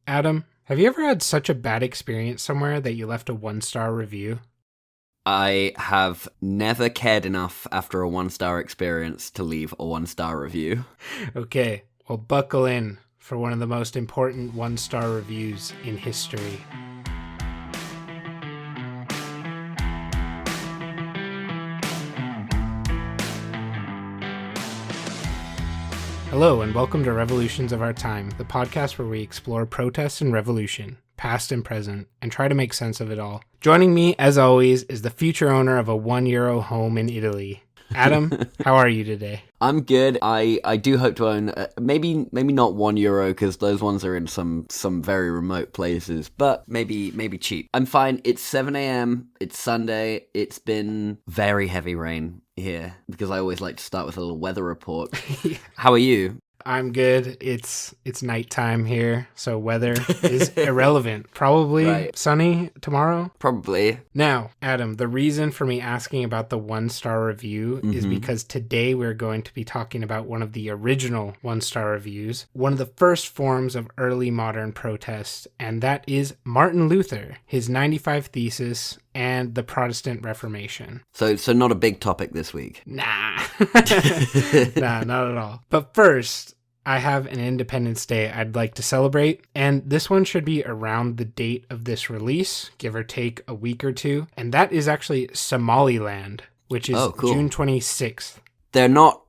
Adam, have you ever had such a bad experience somewhere that you left a 1-star review? I have never cared enough after a 1-star experience to leave a 1-star review. Okay, well, buckle in for one of the most important 1-star reviews in history. Hello, and welcome to Revolutions of Our Time, the podcast where we explore protest and revolution, past and present, and try to make sense of it all. Joining me, as always, is the future owner of a €1 home in Italy. Adam, how are you today? I'm good. I do hope to own maybe not €1 because those ones are in some very remote places, but maybe cheap. I'm fine. It's 7 a.m. It's Sunday. It's been very heavy rain here because I always like to start with a little weather report. Yeah. How are you? I'm good. It's nighttime here, so weather is irrelevant. Probably Right. Sunny tomorrow. Probably. Now, Adam, the reason for me asking about the 1-star review is because today we're going to be talking about one of the original 1-star reviews, one of the first forms of early modern protest, and that is Martin Luther, his 95 Thesis, and the Protestant Reformation. So not a big topic this week. Nah. Nah, not at all. But first, I have an Independence Day I'd like to celebrate, and this one should be around the date of this release, give or take a week or two, and that is actually Somaliland, which is cool. June 26th. They're not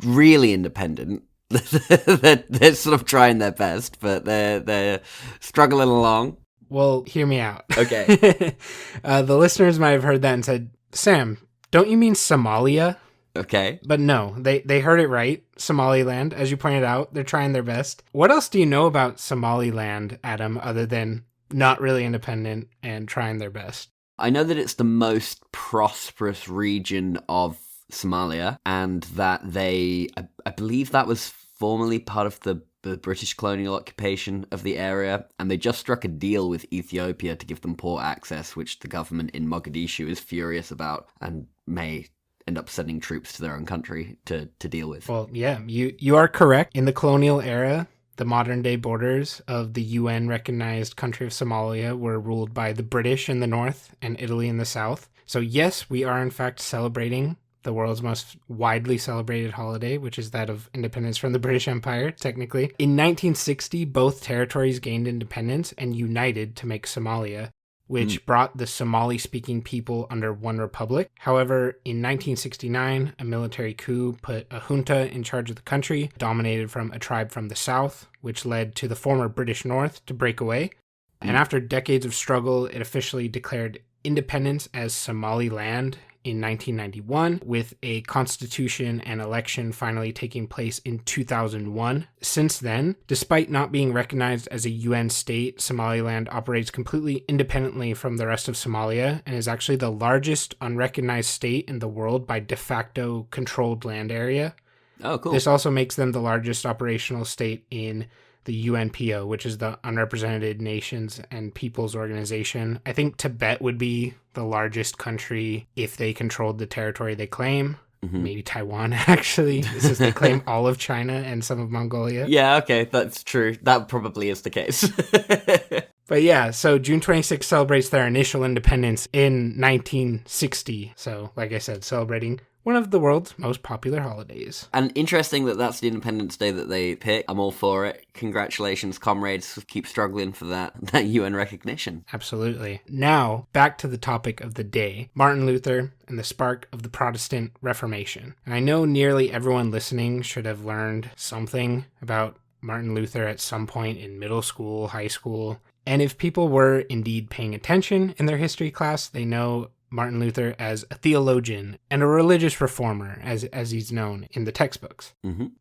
really independent. they're sort of trying their best, but they're struggling along. Well, hear me out. Okay. The listeners might have heard that and said, Sam, don't you mean Somalia? Okay. But no, they heard it right. Somaliland, as you pointed out, they're trying their best. What else do you know about Somaliland, Adam, other than not really independent and trying their best? I know that it's the most prosperous region of Somalia, and that I believe that was formerly part of the British colonial occupation of the area, and they just struck a deal with Ethiopia to give them port access, which the government in Mogadishu is furious about and may end up sending troops to their own country to deal with. Well, yeah, you are correct. In the colonial era, the modern-day borders of the UN-recognized country of Somalia were ruled by the British in the north and Italy in the south. So yes, we are in fact celebrating the world's most widely celebrated holiday, which is that of independence from the British Empire, technically. In 1960, both territories gained independence and united to make Somalia, which brought the Somali-speaking people under one republic. However, in 1969, a military coup put a junta in charge of the country, dominated from a tribe from the south, which led to the former British North to break away. And after decades of struggle, it officially declared independence as Somaliland in 1991, with a constitution and election finally taking place in 2001. Since then, despite not being recognized as a UN state, Somaliland operates completely independently from the rest of Somalia and is actually the largest unrecognized state in the world by de facto controlled land area. Oh, cool. This also makes them the largest operational state in the UNPO, which is the Unrepresented Nations and Peoples Organization. I think Tibet would be the largest country if they controlled the territory they claim. Maybe Taiwan, actually. This is they claim all of China and some of Mongolia. Yeah, okay, that's true. That probably is the case. But yeah, so June 26th celebrates their initial independence in 1960. So, like I said, celebrating one of the world's most popular holidays. And interesting that that's the Independence Day that they pick. I'm all for it. Congratulations, comrades. Keep struggling for that UN recognition. Absolutely. Now, back to the topic of the day, Martin Luther and the spark of the Protestant Reformation. And I know nearly everyone listening should have learned something about Martin Luther at some point in middle school, high school. And if people were indeed paying attention in their history class, they know Martin Luther as a theologian and a religious reformer, as he's known in the textbooks.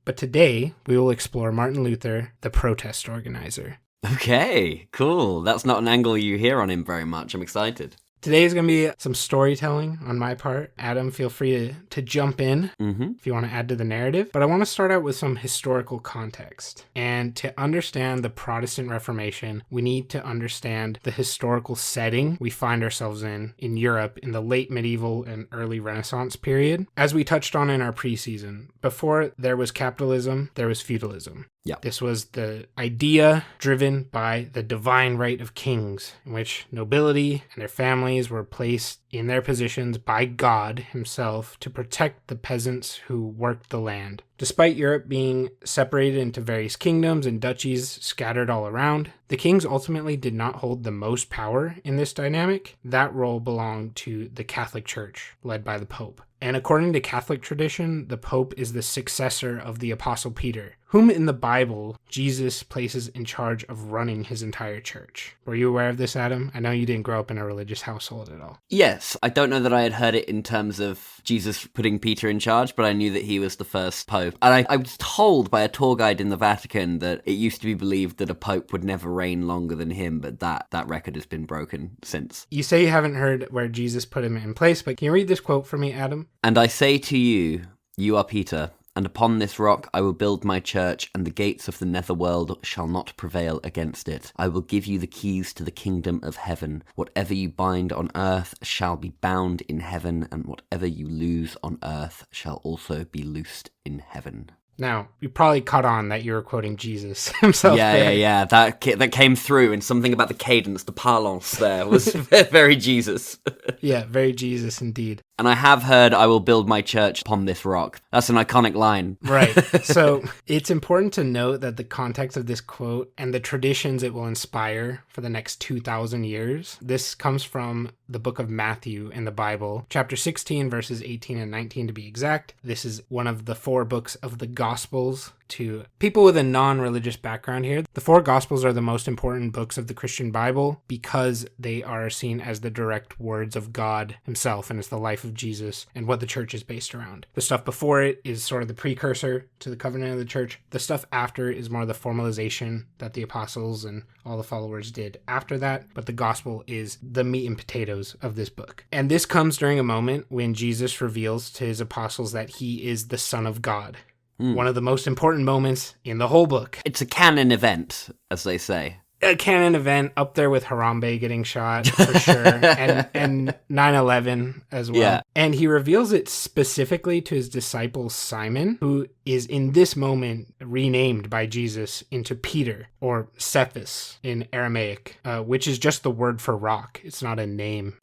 But today, we will explore Martin Luther, the protest organizer. Okay, cool. That's not an angle you hear on him very much. I'm excited. Today is going to be some storytelling on my part. Adam, feel free to jump in if you want to add to the narrative. But I want to start out with some historical context. And to understand the Protestant Reformation, we need to understand the historical setting we find ourselves in Europe in the late medieval and early Renaissance period. As we touched on in our preseason, before there was capitalism, there was feudalism. Yeah. This was the idea driven by the divine right of kings, in which nobility and their families were placed in their positions by God himself to protect the peasants who worked the land. Despite Europe being separated into various kingdoms and duchies scattered all around, the kings ultimately did not hold the most power in this dynamic. That role belonged to the Catholic Church, led by the Pope. And according to Catholic tradition, the Pope is the successor of the Apostle Peter, whom in the Bible, Jesus places in charge of running his entire church. Were you aware of this, Adam? I know you didn't grow up in a religious household at all. Yes, I don't know that I had heard it in terms of Jesus putting Peter in charge, but I knew that he was the first pope. And I was told by a tour guide in the Vatican that it used to be believed that a pope would never reign longer than him, but that record has been broken since. You say you haven't heard where Jesus put him in place, but can you read this quote for me, Adam? "And I say to you, you are Peter, and upon this rock I will build my church, and the gates of the netherworld shall not prevail against it. I will give you the keys to the kingdom of heaven. Whatever you bind on earth shall be bound in heaven, and whatever you loose on earth shall also be loosed in heaven." Now, you probably caught on that you were quoting Jesus himself. Yeah. That came through, and something about the cadence, the parlance there was very Jesus. Yeah, very Jesus indeed. And I have heard, "I will build my church upon this rock." That's an iconic line. Right. So it's important to note that the context of this quote and the traditions it will inspire for the next 2,000 years, this comes from the book of Matthew in the Bible, chapter 16, verses 18 and 19 to be exact. This is one of the 4 books of the Gospels. To people with a non-religious background here, the 4 Gospels are the most important books of the Christian Bible because they are seen as the direct words of God himself, and it's the life of Jesus and what the church is based around. The stuff before it is sort of the precursor to the covenant of the church. The stuff after is more the formalization that the apostles and all the followers did after that, but the gospel is the meat and potatoes of this book. And this comes during a moment when Jesus reveals to his apostles that he is the Son of God. One of the most important moments in the whole book. It's a canon event, as they say. A canon event up there with Harambe getting shot, for sure, and 9/11 as well. Yeah. And he reveals it specifically to his disciple Simon, who is in this moment renamed by Jesus into Peter, or Cephas in Aramaic, which is just the word for rock. It's not a name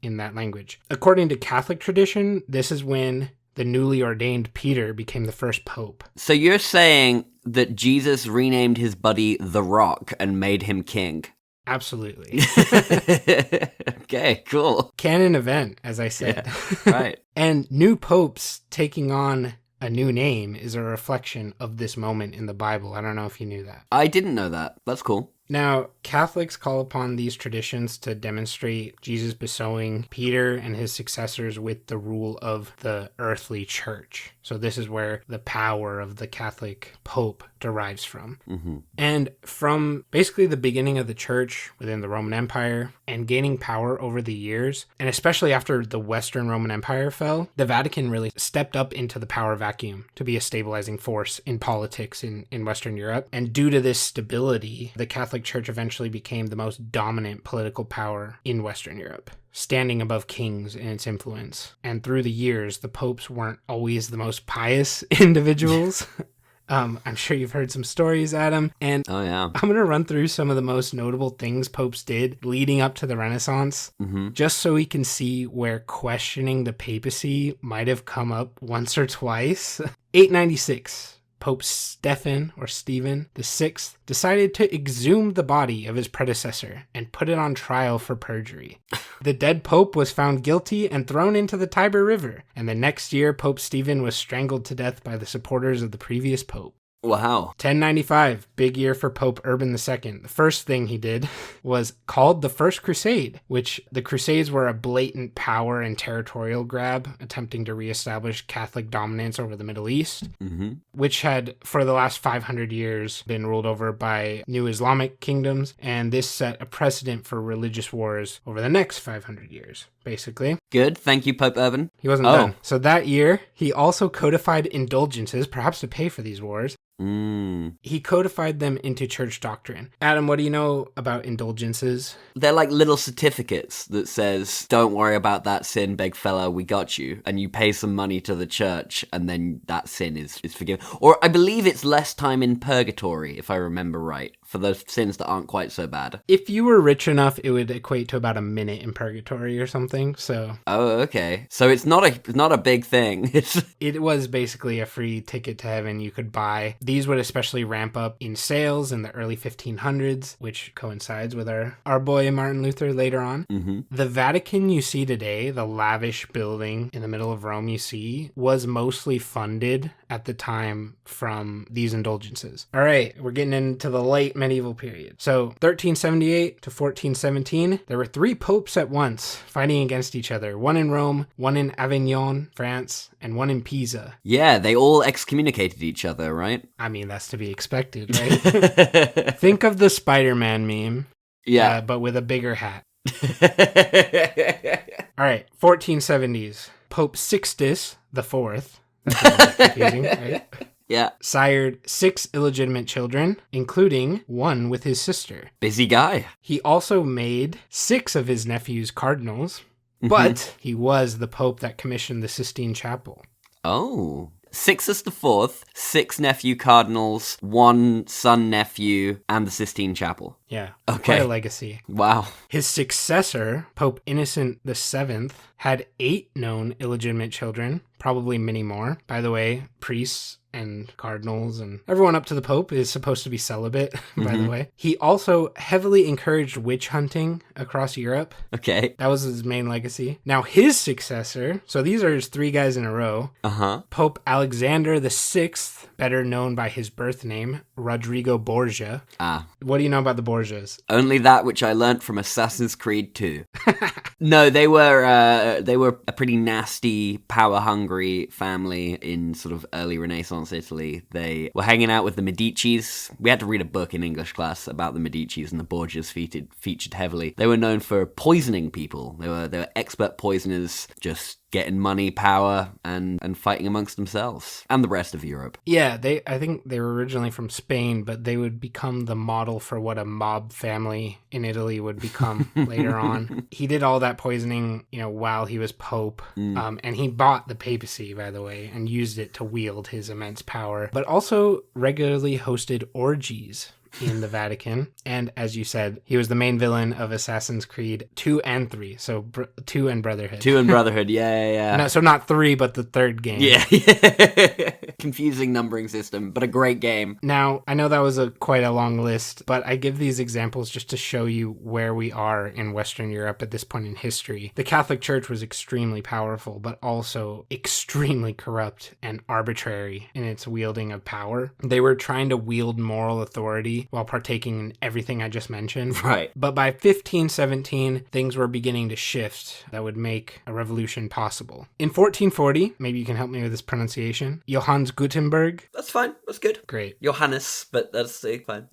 in that language. According to Catholic tradition, this is when the newly ordained Peter became the first pope. So you're saying that Jesus renamed his buddy The Rock and made him king? Absolutely. Okay, cool. Canon event, as I said. Yeah, right. And new popes taking on a new name is a reflection of this moment in the Bible. I don't know if you knew that. I didn't know that. That's cool. Now, Catholics call upon these traditions to demonstrate Jesus bestowing Peter and his successors with the rule of the earthly church. So this is where the power of the Catholic Pope derives from. Mm-hmm. And from basically the beginning of the church within the Roman Empire and gaining power over the years, and especially after the Western Roman Empire fell, the Vatican really stepped up into the power vacuum to be a stabilizing force in politics in Western Europe. And due to this stability, the Catholic Church eventually became the most dominant political power in Western Europe, standing above kings in its influence. And through the years, the popes weren't always the most pious individuals. I'm sure you've heard some stories, Adam. And Oh, yeah. I'm going to run through some of the most notable things popes did leading up to the Renaissance, just so we can see where questioning the papacy might have come up once or twice. 896. Pope Stephen VI decided to exhume the body of his predecessor and put it on trial for perjury. The dead pope was found guilty and thrown into the Tiber River, and the next year Pope Stephen was strangled to death by the supporters of the previous pope. Wow. 1095, big year for Pope Urban II. The first thing he did was called the First Crusade, which the Crusades were a blatant power and territorial grab, attempting to reestablish Catholic dominance over the Middle East, which had, for the last 500 years, been ruled over by new Islamic kingdoms, and this set a precedent for religious wars over the next 500 years. basically. Good. Thank you, Pope Urban. He wasn't done. So that year, he also codified indulgences, perhaps to pay for these wars. He codified them into church doctrine. Adam, what do you know about indulgences? They're like little certificates that says, don't worry about that sin, big fella, we got you. And you pay some money to the church, and then that sin is forgiven. Or I believe it's less time in purgatory, if I remember right, for those sins that aren't quite so bad. If you were rich enough, it would equate to about a minute in purgatory or something, so... Oh, okay. So it's not a big thing. It was basically a free ticket to heaven you could buy. These would especially ramp up in sales in the early 1500s, which coincides with our boy Martin Luther later on. Mm-hmm. The Vatican you see today, the lavish building in the middle of Rome you see, was mostly funded at the time from these indulgences. All right, we're getting into the late medieval period. So 1378 to 1417, there were 3 popes at once fighting against each other. One in Rome, one in Avignon, France, and one in Pisa. Yeah, they all excommunicated each other, right? I mean, that's to be expected, right? Think of the Spider-Man meme. Yeah. But with a bigger hat. All right, 1470s. Pope Sixtus IV. That's a little confusing, right? Yeah. Sired 6 illegitimate children, including one with his sister. Busy guy. He also made 6 of his nephews cardinals, but he was the pope that commissioned the Sistine Chapel. Oh. Sixtus IV, 6 nephew cardinals, 1 son nephew, and the Sistine Chapel. Yeah. Okay. Quite a legacy. Wow. His successor, Pope Innocent VII, had 8 known illegitimate children, probably many more. By the way, priests and cardinals and everyone up to the Pope is supposed to be celibate, by the way. He also heavily encouraged witch hunting across Europe. Okay. That was his main legacy. Now, his successor, so these are his 3 guys in a row, Pope Alexander VI, better known by his birth name, Rodrigo Borgia. Ah. What do you know about the Borgias? Only that which I learnt from Assassin's Creed 2. No, they were a pretty nasty, power-hungry family in sort of early Renaissance Italy. They were hanging out with the Medicis. We had to read a book in English class about the Medicis, and the Borgias featured heavily. They were known for poisoning people. They were expert poisoners, just getting money, power, and fighting amongst themselves and the rest of Europe. Yeah, I think they were originally from Spain, but they would become the model for what a mob family in Italy would become later on. He did all that poisoning, while he was Pope, and he bought the papacy, by the way, and used it to wield his immense power, but also regularly hosted orgies in the Vatican. And as you said, he was the main villain of Assassin's Creed 2 and 3. So 2 and Brotherhood. 2 and Brotherhood, yeah. No, so not 3, but the third game. Yeah. Confusing numbering system, but a great game. Now, I know that was quite a long list, but I give these examples just to show you where we are in Western Europe at this point in history. The Catholic Church was extremely powerful, but also extremely corrupt and arbitrary in its wielding of power. They were trying to wield moral authority while partaking in everything I just mentioned. Right. But by 1517, things were beginning to shift that would make a revolution possible. In 1440, maybe you can help me with this pronunciation, Johannes Gutenberg. That's fine. That's good. Great. Johannes, but that's fine.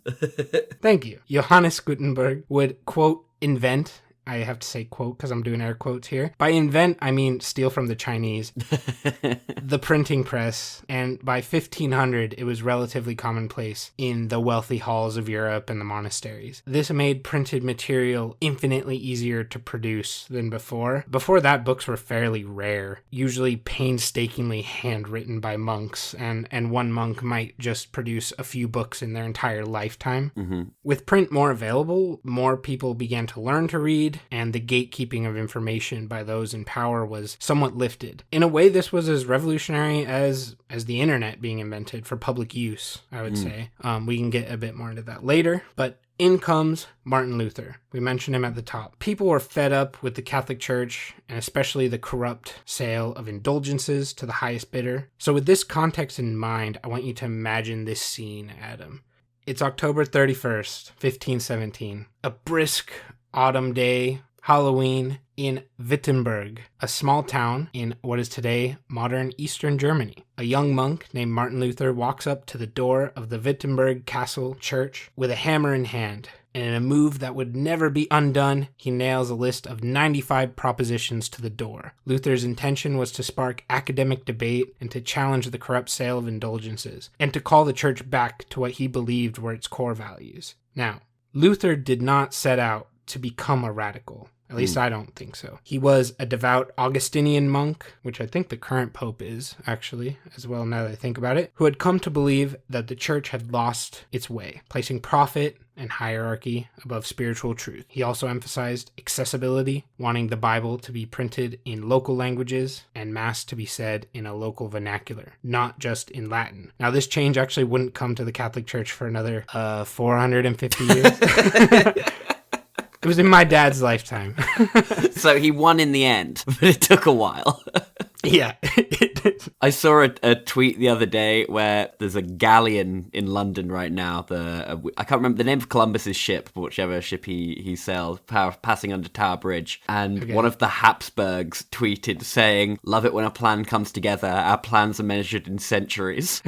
Thank you. Johannes Gutenberg would, quote, invent, I have to say quote because I'm doing air quotes here. By invent, I mean steal from the Chinese. The printing press. And by 1500, it was relatively commonplace in the wealthy halls of Europe and the monasteries. This made printed material infinitely easier to produce than before. Before that, books were fairly rare, usually painstakingly handwritten by monks, and one monk might just produce a few books in their entire lifetime. Mm-hmm. With print more available, more people began to learn to read, and the gatekeeping of information by those in power was somewhat lifted. In a way, this was as revolutionary as the internet being invented for public use, I would say. We can get a bit more into that later, but in comes Martin Luther. We mentioned him at the top. People were fed up with the Catholic Church, and especially the corrupt sale of indulgences to the highest bidder. So with this context in mind, I want you to imagine this scene, Adam. It's October 31st, 1517. A brisk autumn day, Halloween in Wittenberg, a small town in what is today modern Eastern Germany. A young monk named Martin Luther walks up to the door of the Wittenberg Castle Church with a hammer in hand. And in a move that would never be undone, he nails a list of 95 propositions to the door. Luther's intention was to spark academic debate and to challenge the corrupt sale of indulgences, and to call the church back to what he believed were its core values. Now, Luther did not set out to become a radical. At least I don't think so. He was a devout Augustinian monk, which I think the current pope is, actually, as well now that I think about it, who had come to believe that the church had lost its way, placing profit and hierarchy above spiritual truth. He also emphasized accessibility, wanting the Bible to be printed in local languages and Mass to be said in a local vernacular, not just in Latin. Now, this change actually wouldn't come to the Catholic Church for another 450 years. It was in my dad's lifetime. So he won in the end, but it took a while. Yeah. I saw a tweet the other day where there's a galleon in London right now. I can't remember the name of Columbus's ship, but whichever ship he sailed, passing under Tower Bridge. And one of the Habsburgs tweeted saying, "Love it when a plan comes together. Our plans are measured in centuries."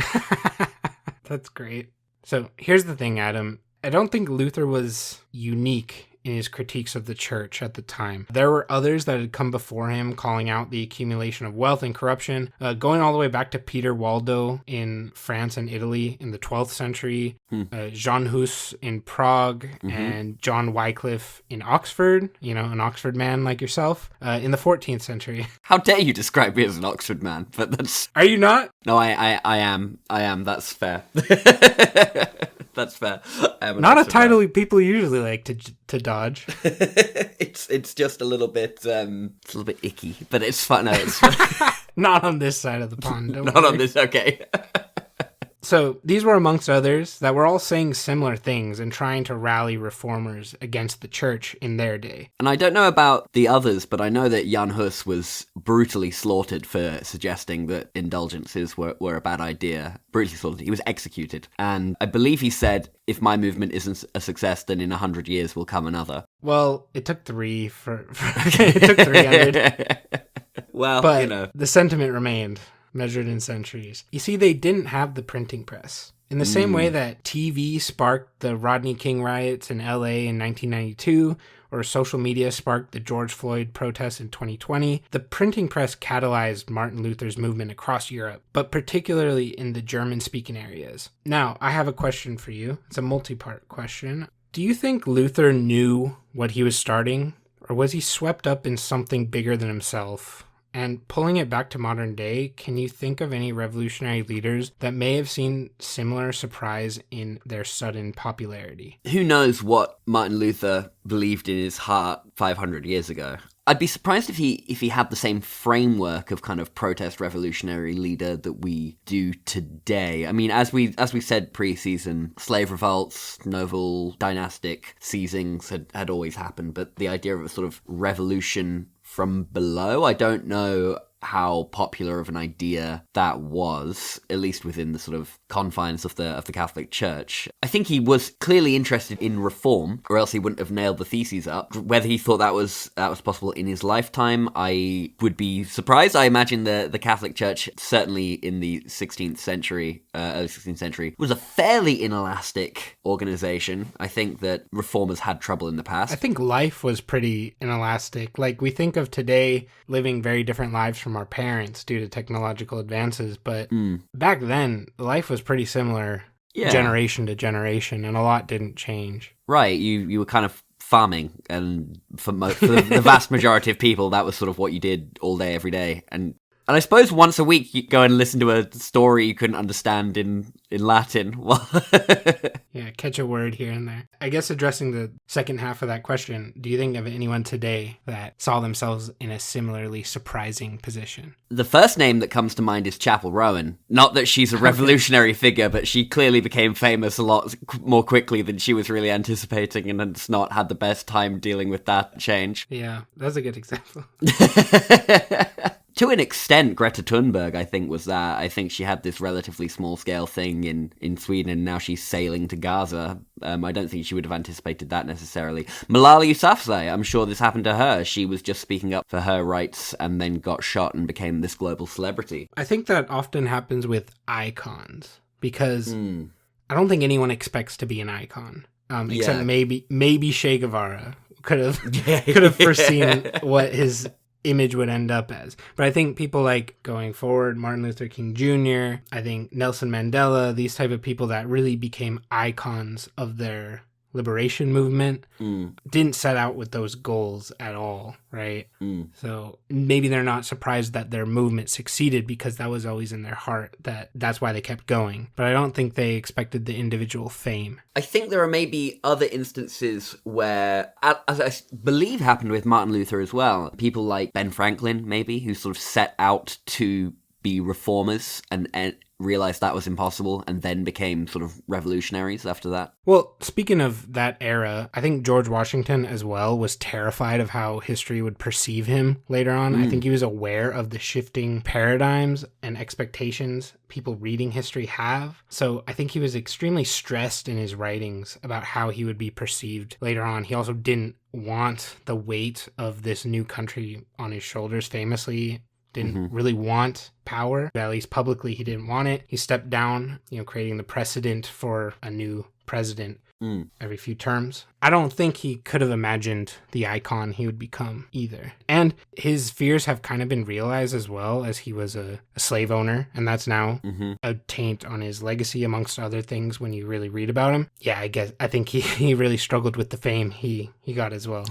That's great. So here's the thing, Adam. I don't think Luther was unique in his critiques of the church at the time. There were others that had come before him calling out the accumulation of wealth and corruption, going all the way back to Peter Waldo in France and Italy in the 12th century, Jan Hus in Prague, and John Wycliffe in Oxford, an Oxford man like yourself, in the 14th century. How dare you describe me as an Oxford man? But that's... Are you not? No, I am. That's fair. That's fair. Not a title people usually like to dodge. It's just a little bit icky, but it's fun. No, it's not on this side of the pond. Not worry. On this. Okay. So these were amongst others that were all saying similar things and trying to rally reformers against the church in their day. And I don't know about the others, but I know that Jan Hus was brutally slaughtered for suggesting that indulgences were a bad idea. Brutally slaughtered. He was executed. And I believe he said, if my movement isn't a success, then in 100 years will come another. Well, it took three it took 300. Well, but the sentiment remained. Measured in centuries. You see, they didn't have the printing press. In the same way that TV sparked the Rodney King riots in LA in 1992, or social media sparked the George Floyd protests in 2020, the printing press catalyzed Martin Luther's movement across Europe, but particularly in the German-speaking areas. Now, I have a question for you. It's a multi-part question. Do you think Luther knew what he was starting, or was he swept up in something bigger than himself? And pulling it back to modern day, can you think of any revolutionary leaders that may have seen similar surprise in their sudden popularity? Who knows what Martin Luther believed in his heart 500 years ago? I'd be surprised if he had the same framework of kind of protest revolutionary leader that we do today. I mean, as we said pre-season, slave revolts, noble dynastic seizings had always happened, but the idea of a sort of revolution from below, I don't know how popular of an idea that was, at least within the sort of confines of the Catholic Church. I think he was clearly interested in reform, or else he wouldn't have nailed the theses up. Whether he thought that was possible in his lifetime, I would be surprised. I imagine the Catholic Church, certainly in the 16th century, early 16th century, was a fairly inelastic organization. I think that reformers had trouble in the past. I think life was pretty inelastic. Like, we think of today living very different lives from our parents due to technological advances, but back then life was pretty similar, generation to generation, and a lot didn't change. Right, you were kind of farming, and for the vast majority of people that was sort of what you did all day every day, and I suppose once a week you go and listen to a story you couldn't understand in Latin. Yeah, catch a word here and there. I guess addressing the second half of that question, do you think of anyone today that saw themselves in a similarly surprising position? The first name that comes to mind is Chapel Rowan. Not that she's a revolutionary figure, but she clearly became famous a lot more quickly than she was really anticipating, and has not had the best time dealing with that change. Yeah, that's a good example. To an extent, Greta Thunberg, I think, was that. I think she had this relatively small-scale thing in Sweden, and now she's sailing to Gaza. I don't think she would have anticipated that necessarily. Malala Yousafzai, I'm sure this happened to her. She was just speaking up for her rights and then got shot and became this global celebrity. I think that often happens with icons, because I don't think anyone expects to be an icon, except maybe Che Guevara could have foreseen what his image would end up as. But I think people like, going forward, Martin Luther King Jr., I think Nelson Mandela, these type of people that really became icons of their liberation movement, didn't set out with those goals at all, right? So maybe they're not surprised that their movement succeeded, because that was always in their heart, that's why they kept going. But I don't think they expected the individual fame. I think there are maybe other instances where, as I believe happened with Martin Luther as well, people like Ben Franklin, maybe, who sort of set out to be reformers and realized that was impossible and then became sort of revolutionaries after that. Well, speaking of that era, I think George Washington as well was terrified of how history would perceive him later on. I think he was aware of the shifting paradigms and expectations people reading history have. So I think he was extremely stressed in his writings about how he would be perceived later on. He also didn't want the weight of this new country on his shoulders, famously. Didn't really want power. At least publicly, he didn't want it. He stepped down, creating the precedent for a new president every few terms. I don't think he could have imagined the icon he would become either. And his fears have kind of been realized as well, as he was a slave owner, and that's now a taint on his legacy, amongst other things, when you really read about him. Yeah, I think he really struggled with the fame he got as well.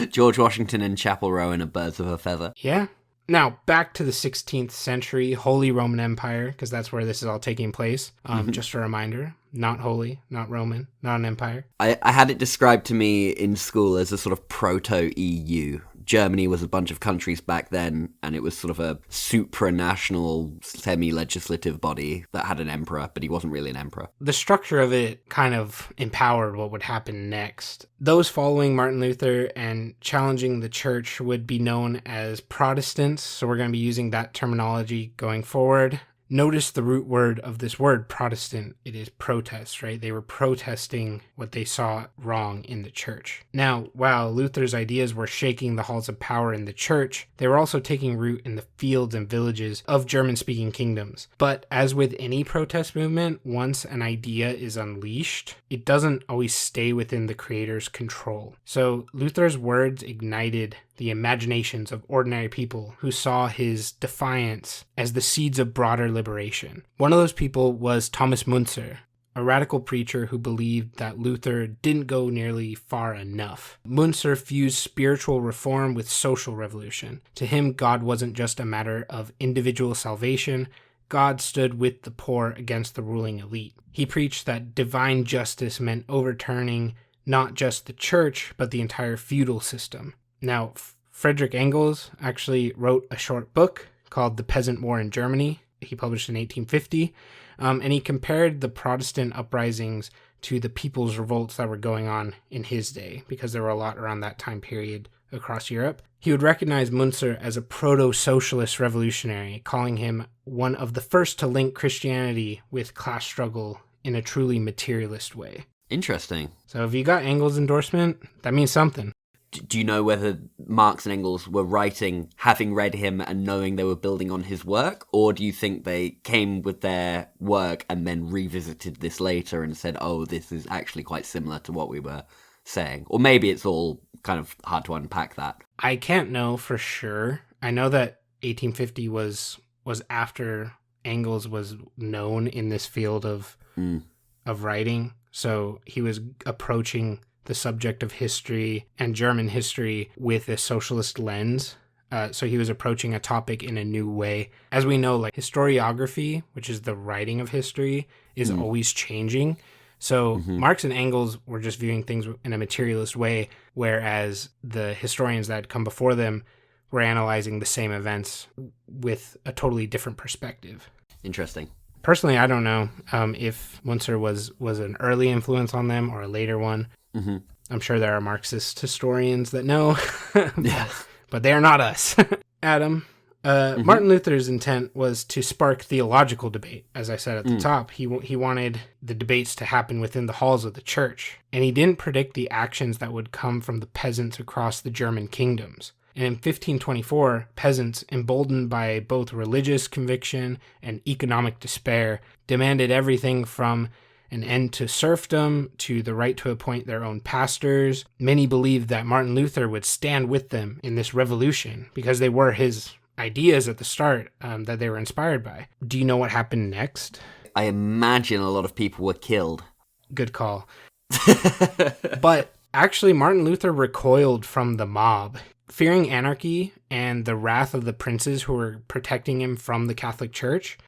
George Washington and Chapel Row are birds of a feather. Yeah. Now, back to the 16th century, Holy Roman Empire, because that's where this is all taking place. Just a reminder, not holy, not Roman, not an empire. I had it described to me in school as a sort of proto-EU. Germany was a bunch of countries back then, and it was sort of a supranational, semi-legislative body that had an emperor, but he wasn't really an emperor. The structure of it kind of empowered what would happen next. Those following Martin Luther and challenging the church would be known as Protestants, so we're going to be using that terminology going forward. Notice the root word of this word, Protestant. It is protest, right? They were protesting what they saw wrong in the church. Now, while Luther's ideas were shaking the halls of power in the church, they were also taking root in the fields and villages of German-speaking kingdoms. But as with any protest movement, once an idea is unleashed, it doesn't always stay within the creator's control. So Luther's words ignited the imaginations of ordinary people who saw his defiance as the seeds of broader liberation. One of those people was Thomas Müntzer, a radical preacher who believed that Luther didn't go nearly far enough. Müntzer fused spiritual reform with social revolution. To him, God wasn't just a matter of individual salvation. God stood with the poor against the ruling elite. He preached that divine justice meant overturning not just the church, but the entire feudal system. Now, Friedrich Engels actually wrote a short book called The Peasant War in Germany. He published in 1850, and he compared the Protestant uprisings to the people's revolts that were going on in his day, because there were a lot around that time period across Europe. He would recognize Müntzer as a proto-socialist revolutionary, calling him one of the first to link Christianity with class struggle in a truly materialist way. Interesting. So if you got Engels' endorsement, that means something. Do you know whether Marx and Engels were writing, having read him and knowing they were building on his work? Or do you think they came with their work and then revisited this later and said, oh, this is actually quite similar to what we were saying? Or maybe it's all kind of hard to unpack that. I can't know for sure. I know that 1850 was after Engels was known in this field of writing. So he was approaching the subject of history and German history with a socialist lens. So he was approaching a topic in a new way. As we know, like historiography, which is the writing of history, is always changing. So Marx and Engels were just viewing things in a materialist way, whereas the historians that had come before them were analyzing the same events with a totally different perspective. Interesting. Personally, I don't know if Müntzer was an early influence on them or a later one. I'm sure there are Marxist historians that know, but they are not us. Adam, Martin Luther's intent was to spark theological debate. As I said at the top, he wanted the debates to happen within the halls of the church, and he didn't predict the actions that would come from the peasants across the German kingdoms. And in 1524, peasants, emboldened by both religious conviction and economic despair, demanded everything from an end to serfdom to the right to appoint their own pastors. Many believed that Martin Luther would stand with them in this revolution because they were his ideas at the start that they were inspired by. Do you know what happened next? I imagine a lot of people were killed. Good call. But actually, Martin Luther recoiled from the mob. Fearing anarchy and the wrath of the princes who were protecting him from the Catholic Church,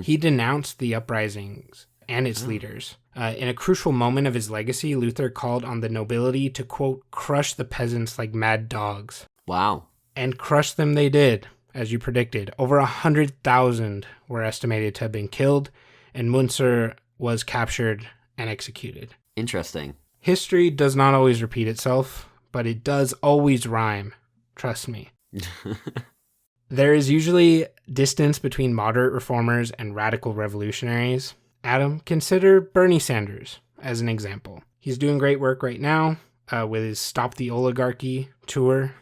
he denounced the uprisings and its leaders. In a crucial moment of his legacy, Luther called on the nobility to, quote, crush the peasants like mad dogs. Wow. And crush them they did, as you predicted. Over 100,000 were estimated to have been killed, and Munzer was captured and executed. Interesting. History does not always repeat itself, but it does always rhyme. Trust me. There is usually distance between moderate reformers and radical revolutionaries. Adam, consider Bernie Sanders as an example. He's doing great work right now with his Stop the Oligarchy tour.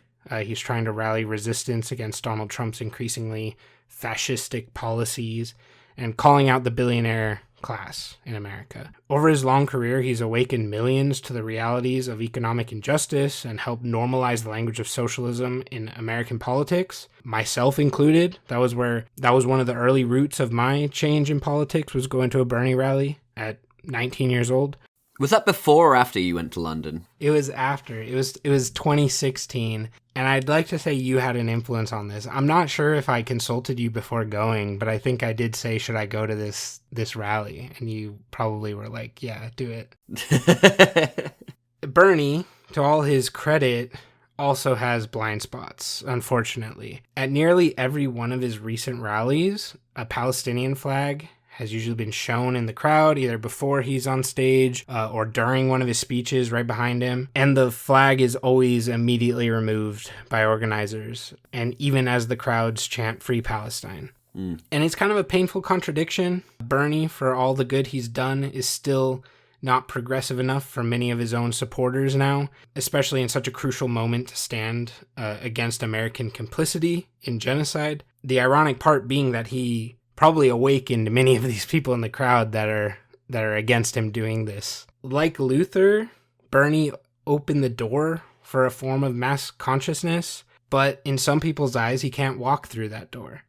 He's trying to rally resistance against Donald Trump's increasingly fascistic policies and calling out the billionaire class in America. Over his long career, he's awakened millions to the realities of economic injustice and helped normalize the language of socialism in American politics, myself included. That was one of the early roots of my change in politics, was going to a Bernie rally at 19 years old. Was that before or after you went to London? It was after. It was 2016, and I'd like to say you had an influence on this. I'm not sure if I consulted you before going, but I think I did say, should I go to this rally? And you probably were like, yeah, do it. Bernie, to all his credit, also has blind spots, unfortunately. At nearly every one of his recent rallies, a Palestinian flag has usually been shown in the crowd, either before he's on stage or during one of his speeches right behind him. And the flag is always immediately removed by organizers, and even as the crowds chant Free Palestine. And it's kind of a painful contradiction. Bernie, for all the good he's done, is still not progressive enough for many of his own supporters now, especially in such a crucial moment to stand against American complicity in genocide. The ironic part being that he probably awakened many of these people in the crowd that are against him doing this. Like Luther, Bernie opened the door for a form of mass consciousness, but in some people's eyes, he can't walk through that door.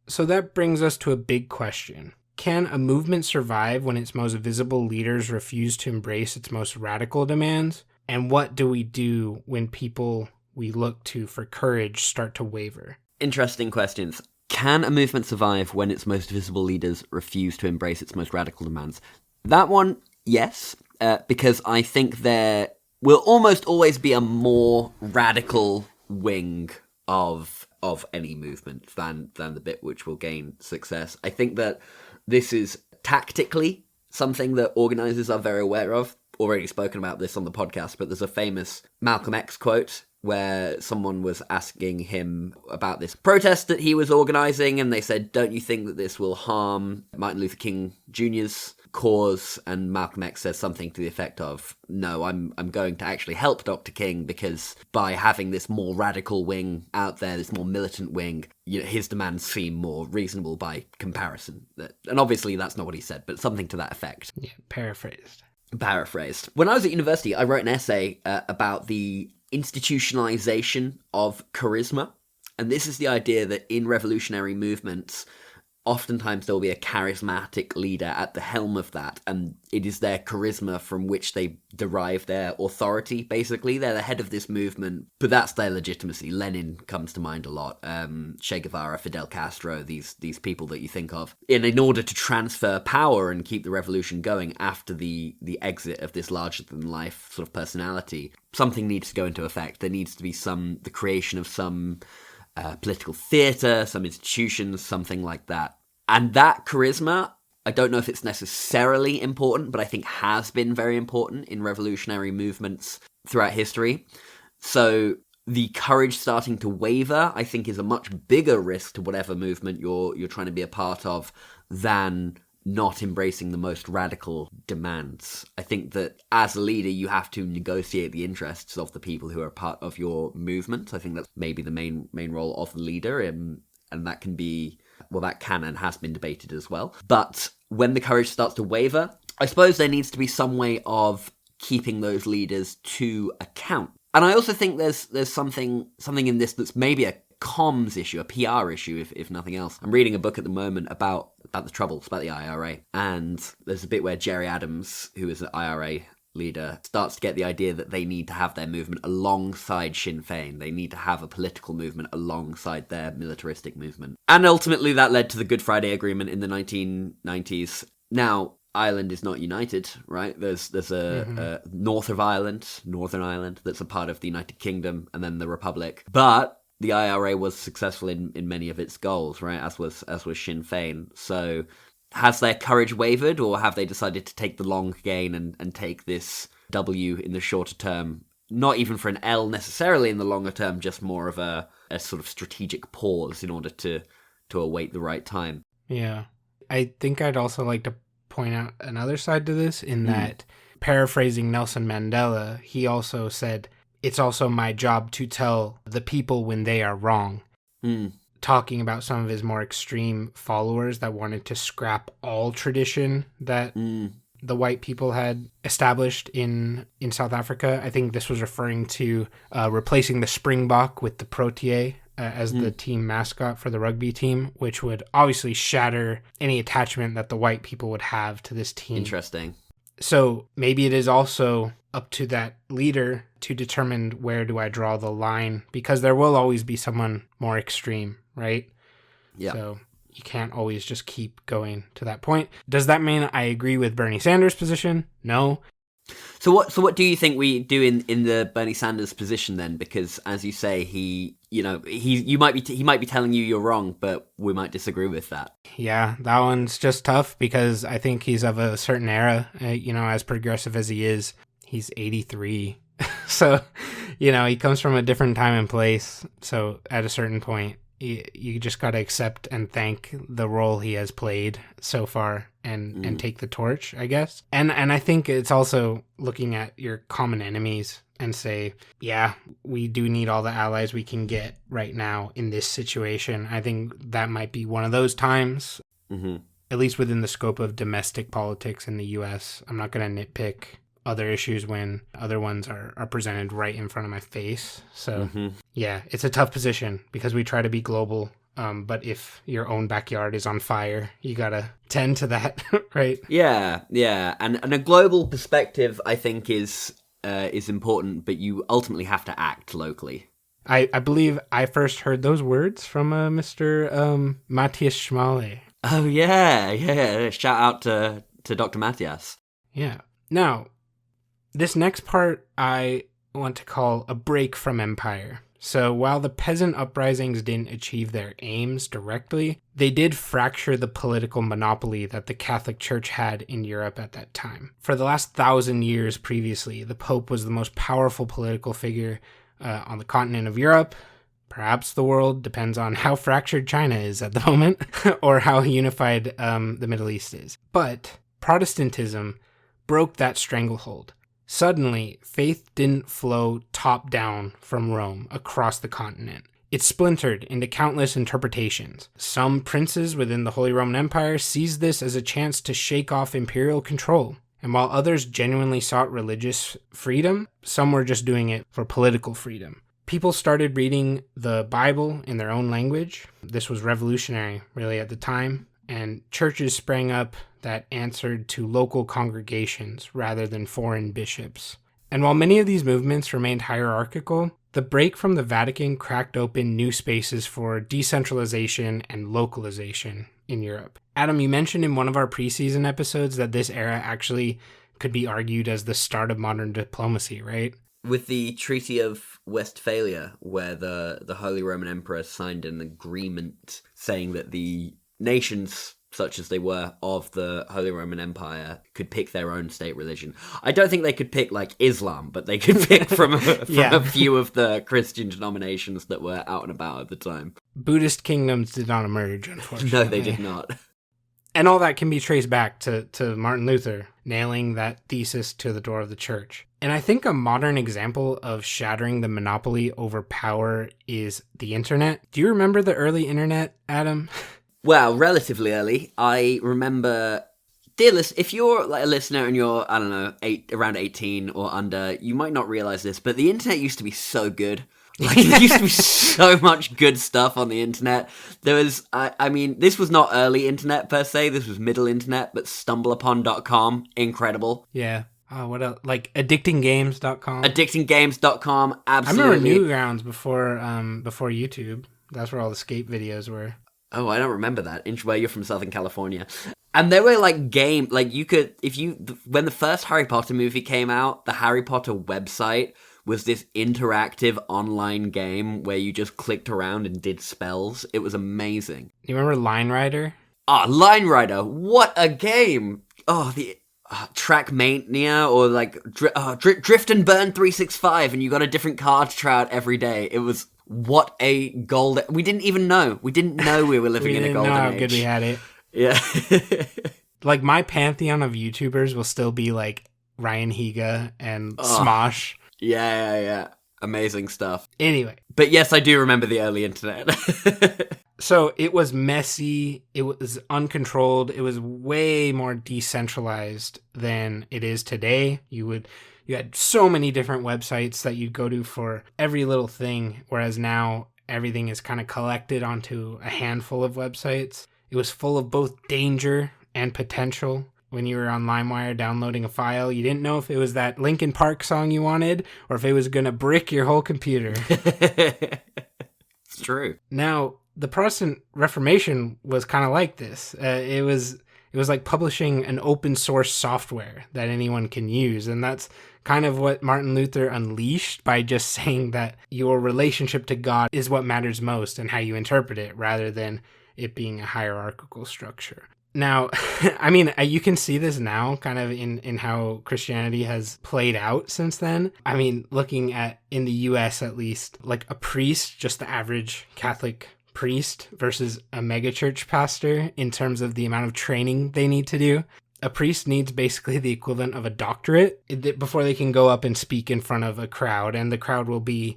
So that brings us to a big question. Can a movement survive when its most visible leaders refuse to embrace its most radical demands? And what do we do when people we look to for courage start to waver? Interesting questions. Can a movement survive when its most visible leaders refuse to embrace its most radical demands? That one, yes, because I think there will almost always be a more radical wing of any movement than the bit which will gain success. I think that this is tactically something that organizers are very aware of. Already spoken about this on the podcast, but there's a famous Malcolm X quote where someone was asking him about this protest that he was organizing, and they said, don't you think that this will harm Martin Luther King Jr.'s cause? And Malcolm X says something to the effect of, no, I'm going to actually help Dr. King, because by having this more radical wing out there, this more militant wing, his demands seem more reasonable by comparison. And obviously that's not what he said, but something to that effect. Yeah, paraphrased. When I was at university, I wrote an essay about the institutionalization of charisma. And this is the idea that in revolutionary movements, oftentimes there will be a charismatic leader at the helm of that, and it is their charisma from which they derive their authority, basically. They're the head of this movement, but that's their legitimacy. Lenin comes to mind a lot. Che Guevara, Fidel Castro, these people that you think of. And in order to transfer power and keep the revolution going after the exit of this larger-than-life sort of personality, something needs to go into effect. There needs to be the creation of some political theatre, some institutions, something like that. And that charisma, I don't know if it's necessarily important, but I think has been very important in revolutionary movements throughout history. So the courage starting to waver, I think, is a much bigger risk to whatever movement you're trying to be a part of than not embracing the most radical demands. I think that as a leader, you have to negotiate the interests of the people who are part of your movement. I think that's maybe the main role of the leader, and that can be, well, that can and has been debated as well. But when the courage starts to waver, I suppose there needs to be some way of keeping those leaders to account. And I also think there's something in this that's maybe a comms issue, a PR issue, if nothing else. I'm reading a book at the moment about the troubles, about the IRA, and there's a bit where Jerry Adams, who is an IRA leader, starts to get the idea that they need to have their movement alongside Sinn Féin. They need to have a political movement alongside their militaristic movement. And ultimately that led to the Good Friday Agreement in the 1990s. Now, Ireland is not united, right? There's a north of Ireland, Northern Ireland, that's a part of the United Kingdom, and then the Republic. But the IRA was successful in many of its goals, right? As was Sinn Féin. So has their courage wavered, or have they decided to take the long gain and take this W in the shorter term? Not even for an L necessarily in the longer term, just more of a sort of strategic pause in order to await the right time. Yeah. I think I'd also like to point out another side to this in that, paraphrasing Nelson Mandela, he also said, "It's also my job to tell the people when they are wrong." Talking about some of his more extreme followers that wanted to scrap all tradition that the white people had established in South Africa. I think this was referring to replacing the Springbok with the Protea as the team mascot for the rugby team, which would obviously shatter any attachment that the white people would have to this team. Interesting. So maybe it is also up to that leader to determine where do I draw the line, because there will always be someone more extreme, right? Yeah. So you can't always just keep going to that point. Does that mean I agree with Bernie Sanders' position? No. So what do you think we do in the Bernie Sanders position then? Because as you say, he might be telling you you're wrong, but we might disagree with that. Yeah, that one's just tough because I think he's of a certain era. As progressive as he is, he's 83. So, he comes from a different time and place. So at a certain point, you just got to accept and thank the role he has played so far and take the torch, I guess. And I think it's also looking at your common enemies and say, yeah, we do need all the allies we can get right now in this situation. I think that might be one of those times, at least within the scope of domestic politics in the U.S. I'm not going to nitpick other issues when other ones are presented right in front of my face. So, yeah, it's a tough position because we try to be global. But if your own backyard is on fire, you got to tend to that, right? Yeah. And a global perspective, I think, is important, but you ultimately have to act locally. I believe I first heard those words from Mr. Matthias Schmale. Oh, yeah. Shout out to Dr. Matthias. Yeah. Now, this next part I want to call a break from empire. So while the peasant uprisings didn't achieve their aims directly, they did fracture the political monopoly that the Catholic Church had in Europe at that time. For the last 1,000 years previously, the Pope was the most powerful political figure on the continent of Europe, perhaps the world, depends on how fractured China is at the moment, or how unified the Middle East is. But Protestantism broke that stranglehold. Suddenly, faith didn't flow top-down from Rome across the continent. It splintered into countless interpretations. Some princes within the Holy Roman Empire seized this as a chance to shake off imperial control. And while others genuinely sought religious freedom, some were just doing it for political freedom. People started reading the Bible in their own language. This was revolutionary, really, at the time. And churches sprang up that answered to local congregations rather than foreign bishops. And while many of these movements remained hierarchical, the break from the Vatican cracked open new spaces for decentralization and localization in Europe. Adam, you mentioned in one of our preseason episodes that this era actually could be argued as the start of modern diplomacy, right? With the Treaty of Westphalia, where the Holy Roman Emperor signed an agreement saying that the nations such as they were, of the Holy Roman Empire, could pick their own state religion. I don't think they could pick, like, Islam, but they could pick from a few of the Christian denominations that were out and about at the time. Buddhist kingdoms did not emerge, unfortunately. No, they did not. And all that can be traced back to Martin Luther nailing that thesis to the door of the church. And I think a modern example of shattering the monopoly over power is the internet. Do you remember the early internet, Adam? Well, relatively early. I remember, dear if you're like a listener and you're, I don't know, around 18 or under, you might not realize this, but the internet used to be so good. Like, there used to be so much good stuff on the internet. There was, I mean, this was not early internet per se, this was middle internet, but stumbleupon.com, incredible. Yeah. Oh, what else? Like addictinggames.com? Addictinggames.com, absolutely. I remember Newgrounds before YouTube. That's where all the skate videos were. Oh, I don't remember that. Where you're from Southern California. And there were, like, like, you could, when the first Harry Potter movie came out, the Harry Potter website was this interactive online game where you just clicked around and did spells. It was amazing. You remember Line Rider? Ah, Line Rider. What a game. Oh, the Trackmania, or like Drift and Burn 365, and you got a different card to try out every day. It was, what a gold. We didn't even know. We didn't know we were living in a golden age. We didn't know how good we had it. Yeah. Like, my pantheon of YouTubers will still be like Ryan Higa and Smosh. Yeah. Amazing stuff. Anyway. But yes, I do remember the early internet. So it was messy. It was uncontrolled. It was way more decentralized than it is today. You had so many different websites that you'd go to for every little thing, whereas now everything is kind of collected onto a handful of websites. It was full of both danger and potential. When you were on LimeWire downloading a file, you didn't know if it was that Linkin Park song you wanted or if it was going to brick your whole computer. It's true. Now, the Protestant Reformation was kind of like this. It was like publishing an open source software that anyone can use. And that's kind of what Martin Luther unleashed by just saying that your relationship to God is what matters most and how you interpret it, rather than it being a hierarchical structure. Now, I mean, you can see this now kind of in how Christianity has played out since then. I mean, looking at, in the US at least, like a priest, just the average Catholic priest versus a megachurch pastor in terms of the amount of training they need to do. A priest needs basically the equivalent of a doctorate before they can go up and speak in front of a crowd, and the crowd will be,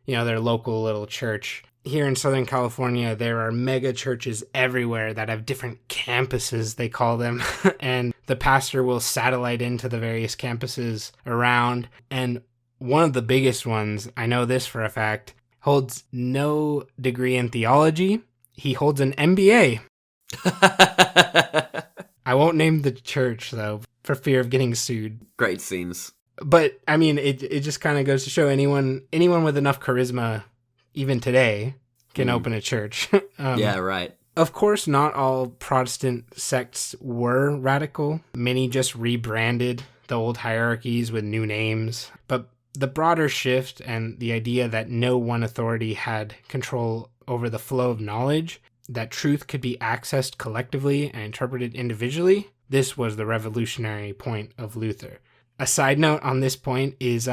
their local little church. Here in Southern California, there are mega churches everywhere that have different campuses, they call them, and the pastor will satellite into the various campuses around. And one of the biggest ones, I know this for a fact, holds no degree in theology. He holds an MBA. I won't name the church, though, for fear of getting sued. Great scenes. But, I mean, it just kind of goes to show anyone with enough charisma, even today, can open a church. Yeah, right. Of course, not all Protestant sects were radical. Many just rebranded the old hierarchies with new names. But the broader shift and the idea that no one authority had control over the flow of knowledge, that truth could be accessed collectively and interpreted individually, this was the revolutionary point of Luther. A side note on this point is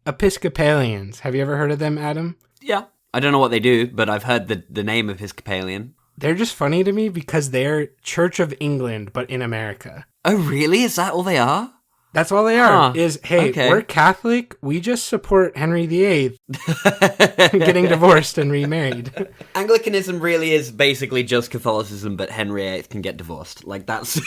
Episcopalians. Have you ever heard of them, Adam? Yeah. I don't know what they do, but I've heard the name Episcopalian. They're just funny to me because they're Church of England, but in America. Oh, really? Is that all they are? That's all they are. Okay. We're Catholic. We just support Henry VIII getting divorced and remarried. Anglicanism really is basically just Catholicism, but Henry VIII can get divorced. Like, that's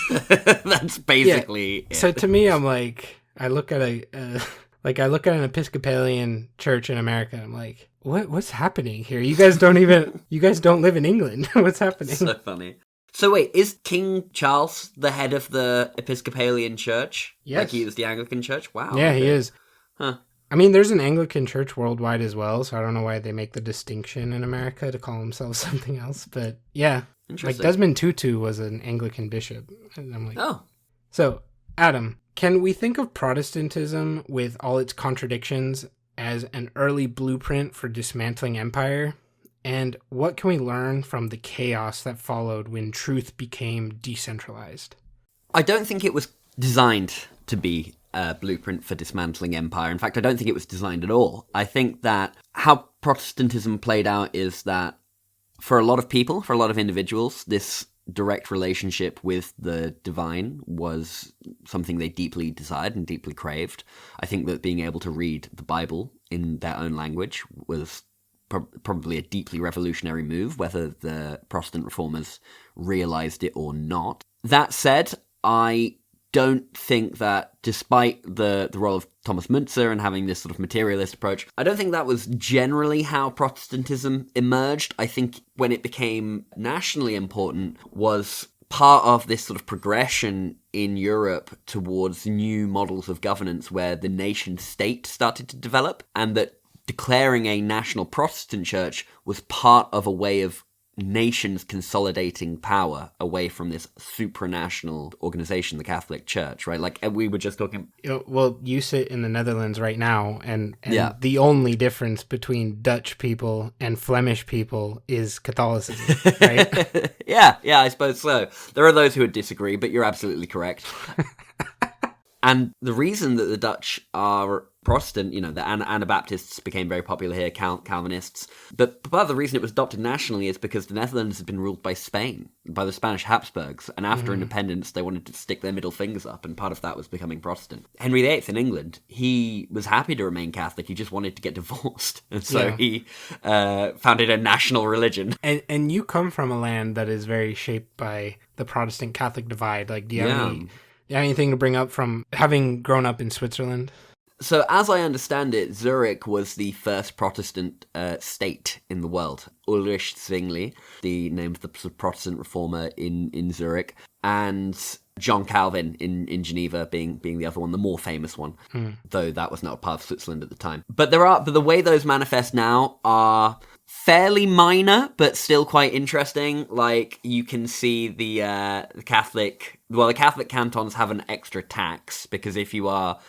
basically it. So to me, I'm like, I look at an Episcopalian church in America, and I'm like, what's happening here? You guys don't live in England. What's happening? So funny. So wait, is King Charles the head of the Episcopalian Church? Yes. Like he was the Anglican Church? Wow. Yeah, okay. He is. Huh. I mean, there's an Anglican church worldwide as well, so I don't know why they make the distinction in America to call themselves something else. But yeah, like Desmond Tutu was an Anglican bishop. And I'm like, oh. So, Adam, can we think of Protestantism with all its contradictions as an early blueprint for dismantling empire? And what can we learn from the chaos that followed when truth became decentralized? I don't think it was designed to be a blueprint for dismantling empire. In fact, I don't think it was designed at all. I think that how Protestantism played out is that for a lot of people, for a lot of individuals, this direct relationship with the divine was something they deeply desired and deeply craved. I think that being able to read the Bible in their own language was probably a deeply revolutionary move, whether the Protestant reformers realized it or not. That said, I don't think that, despite the role of Thomas Müntzer and having this sort of materialist approach, I don't think that was generally how Protestantism emerged. I think when it became nationally important was part of this sort of progression in Europe towards new models of governance where the nation state started to develop, and that declaring a national Protestant church was part of a way of nations consolidating power away from this supranational organization, the Catholic Church, right? Like we were just talking. Well, you sit in the Netherlands right now, and the only difference between Dutch people and Flemish people is Catholicism, right? yeah, I suppose so. There are those who would disagree, but you're absolutely correct. And the reason that the Dutch are Protestant, the Anabaptists became very popular here, Calvinists. But part of the reason it was adopted nationally is because the Netherlands had been ruled by Spain, by the Spanish Habsburgs. And after independence, they wanted to stick their middle fingers up, and part of that was becoming Protestant. Henry VIII in England, he was happy to remain Catholic. He just wanted to get divorced. And so he founded a national religion. And you come from a land that is very shaped by the Protestant-Catholic divide. Like, do you have anything to bring up from having grown up in Switzerland? So, as I understand it, Zurich was the first Protestant state in the world. Ulrich Zwingli, the name of the Protestant reformer in Zurich, and John Calvin in Geneva being the other one, the more famous one, though that was not part of Switzerland at the time. But the way those manifest now are fairly minor, but still quite interesting. Like, you can see the Catholic cantons have an extra tax, because if you are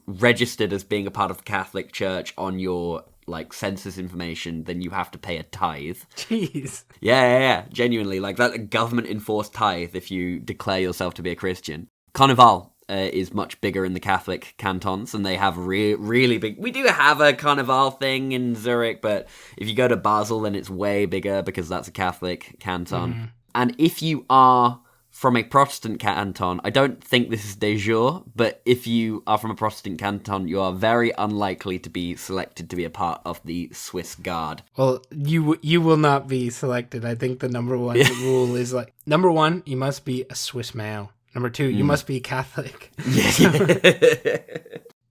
registered as being a part of the Catholic Church on your census information, then you have to pay a tithe. Jeez. Yeah, genuinely, like that, a government enforced tithe if you declare yourself to be a Christian. Carnival is much bigger in the Catholic cantons, and they have really big. We do have a Carnival thing in Zurich, but if you go to Basel, then it's way bigger because that's a Catholic canton. And if you are from a Protestant canton, I don't think this is de jure, but if you are from a Protestant canton, you are very unlikely to be selected to be a part of the Swiss Guard. Well, you will not be selected. I think the number one rule is number one, you must be a Swiss male. Number two, you must be Catholic.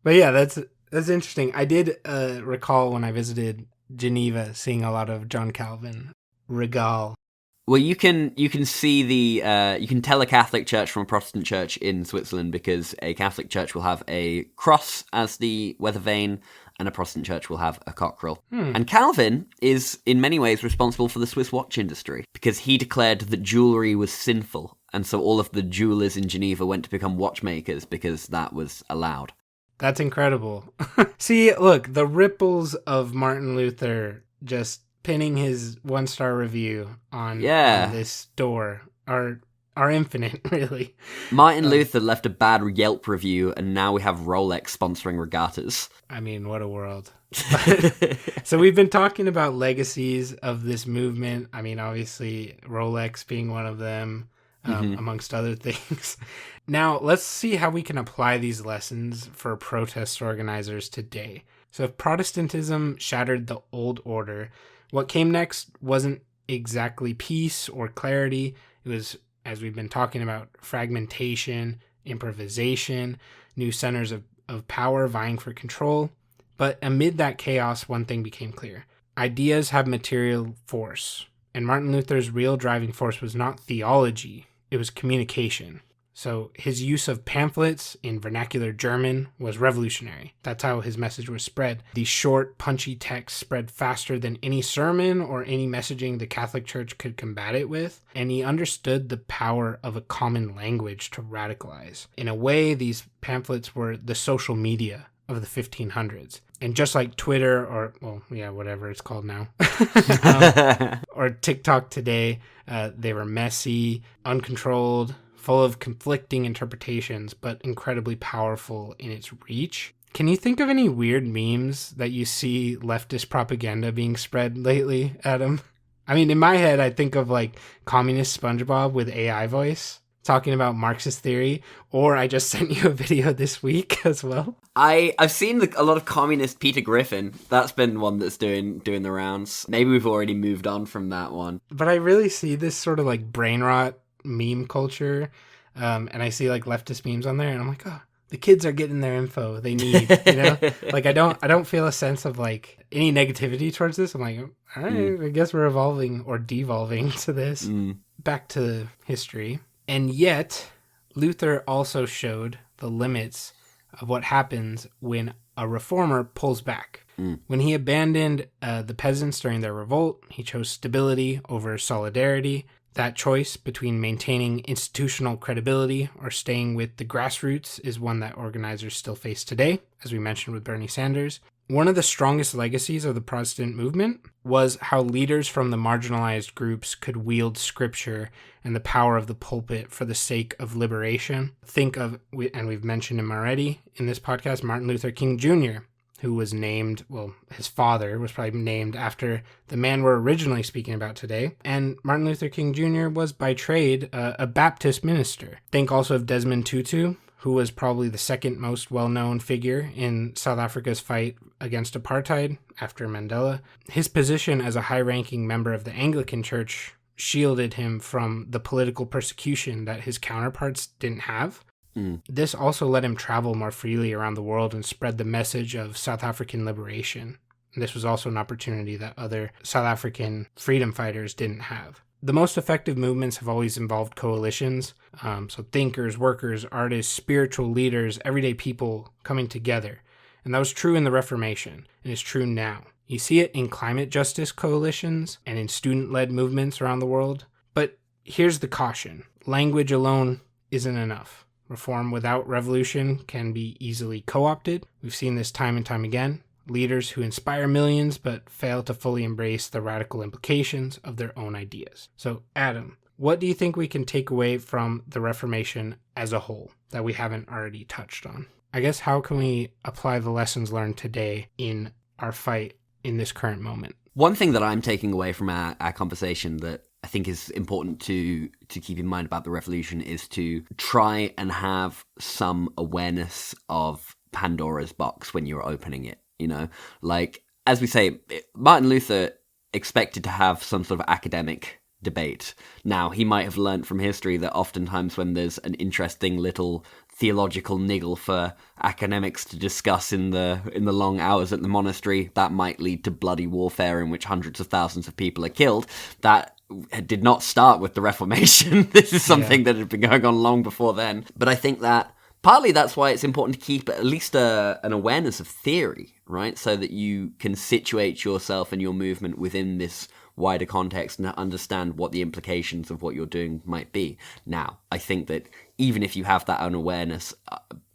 But yeah, that's interesting. I did recall when I visited Geneva seeing a lot of John Calvin regal. Well, you can see you can tell a Catholic church from a Protestant church in Switzerland, because a Catholic church will have a cross as the weather vane, and a Protestant church will have a cockerel. And Calvin is in many ways responsible for the Swiss watch industry, because he declared that jewelry was sinful, and so all of the jewelers in Geneva went to become watchmakers because that was allowed. That's incredible. See, look, the ripples of Martin Luther just pinning his 1-star review on this door are infinite, really. Martin Luther left a bad Yelp review, and now we have Rolex sponsoring regattas. I mean, what a world. So we've been talking about legacies of this movement. I mean, obviously, Rolex being one of them, amongst other things. Now, let's see how we can apply these lessons for protest organizers today. So if Protestantism shattered the old order, what came next wasn't exactly peace or clarity. It was, as we've been talking about, fragmentation, improvisation, new centers of power vying for control. But amid that chaos, one thing became clear. Ideas have material force. And Martin Luther's real driving force was not theology, it was communication. So his use of pamphlets in vernacular German was revolutionary. That's how his message was spread. These short, punchy texts spread faster than any sermon or any messaging the Catholic Church could combat it with. And he understood the power of a common language to radicalize. In a way, these pamphlets were the social media of the 1500s. And just like Twitter or, whatever it's called now, or TikTok today, they were messy, uncontrolled, full of conflicting interpretations, but incredibly powerful in its reach. Can you think of any weird memes that you see leftist propaganda being spread lately, Adam? I mean, in my head, I think of like communist SpongeBob with AI voice talking about Marxist theory, or I just sent you a video this week as well. I've seen a lot of communist Peter Griffin. That's been one that's doing the rounds. Maybe we've already moved on from that one. But I really see this sort of like brain rot meme culture, and I see like leftist memes on there, and I'm like, oh, the kids are getting their info they need, you know? Like, I don't feel a sense of like any negativity towards this. I'm like, all right, I guess we're evolving or devolving to this. Back to history. And yet, Luther also showed the limits of what happens when a reformer pulls back. When he abandoned the peasants during their revolt, he chose stability over solidarity. That choice between maintaining institutional credibility or staying with the grassroots is one that organizers still face today, as we mentioned with Bernie Sanders. One of the strongest legacies of the Protestant movement was how leaders from the marginalized groups could wield scripture and the power of the pulpit for the sake of liberation. Think of, and we've mentioned him already in this podcast, Martin Luther King Jr., who was named, his father was probably named after the man we're originally speaking about today. And Martin Luther King Jr. was by trade a Baptist minister. Think also of Desmond Tutu, who was probably the second most well-known figure in South Africa's fight against apartheid after Mandela. His position as a high-ranking member of the Anglican Church shielded him from the political persecution that his counterparts didn't have. This also let him travel more freely around the world and spread the message of South African liberation. And this was also an opportunity that other South African freedom fighters didn't have. The most effective movements have always involved coalitions. So thinkers, workers, artists, spiritual leaders, everyday people coming together. And that was true in the Reformation, and is true now. You see it in climate justice coalitions and in student-led movements around the world. But here's the caution. Language alone isn't enough. Reform without revolution can be easily co-opted. We've seen this time and time again. Leaders who inspire millions but fail to fully embrace the radical implications of their own ideas. So, Adam, what do you think we can take away from the Reformation as a whole that we haven't already touched on? I guess how can we apply the lessons learned today in our fight in this current moment? One thing that I'm taking away from our conversation that I think is important to keep in mind about the revolution is to try and have some awareness of Pandora's box when you're opening it, you know? Like, as we say, Martin Luther expected to have some sort of academic debate. Now, he might have learnt from history that oftentimes when there's an interesting little theological niggle for academics to discuss in the long hours at the monastery, that might lead to bloody warfare in which hundreds of thousands of people are killed. That did not start with the Reformation. This is something that had been going on long before then. But I think that partly that's why it's important to keep at least an awareness of theory, right? So that you can situate yourself and your movement within this wider context and understand what the implications of what you're doing might be. Now, I think that even if you have that own awareness,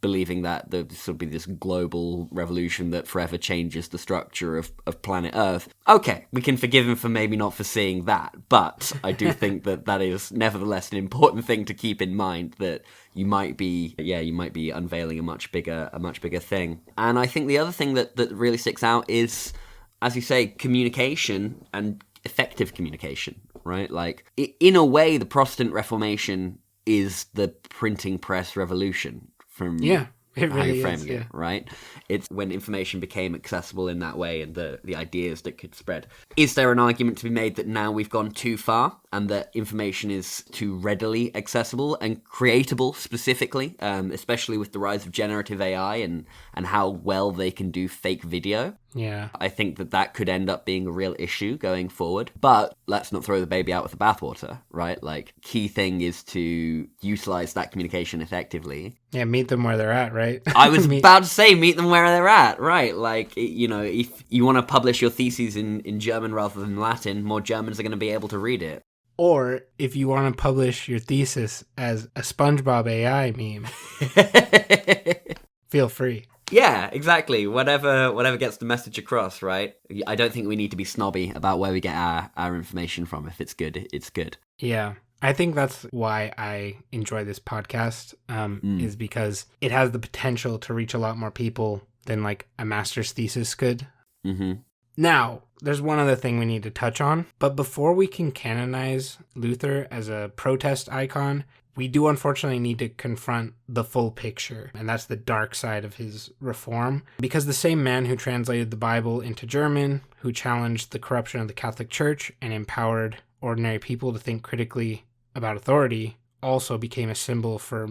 believing that this will be this global revolution that forever changes the structure of planet Earth, okay, we can forgive him for maybe not foreseeing that, but I do think that is nevertheless an important thing to keep in mind, that you might be unveiling a much bigger thing. And I think the other thing that really sticks out is, as you say, communication and effective communication, right? Like, in a way, the Protestant Reformation is the printing press revolution from it really how you're framing is, it, right? It's when information became accessible in that way and the ideas that could spread. Is there an argument to be made that now we've gone too far and that information is too readily accessible and creatable specifically, especially with the rise of generative AI and how well they can do fake video? Yeah. I think that could end up being a real issue going forward. But let's not throw the baby out with the bathwater, right? Like, key thing is to utilize that communication effectively. Yeah, meet them where they're at, right? I was about to say, meet them where they're at, right? Like, you know, if you want to publish your theses in German rather than Latin, more Germans are going to be able to read it. Or if you want to publish your thesis as a SpongeBob AI meme, feel free. Yeah, exactly. Whatever gets the message across, right? I don't think we need to be snobby about where we get our information from. If it's good, it's good. Yeah. I think that's why I enjoy this podcast, is because it has the potential to reach a lot more people than like a master's thesis could. Mm-hmm. Now, there's one other thing we need to touch on, but before we can canonize Luther as a protest icon, we do unfortunately need to confront the full picture, and that's the dark side of his reform. Because the same man who translated the Bible into German, who challenged the corruption of the Catholic Church and empowered ordinary people to think critically about authority, also became a symbol for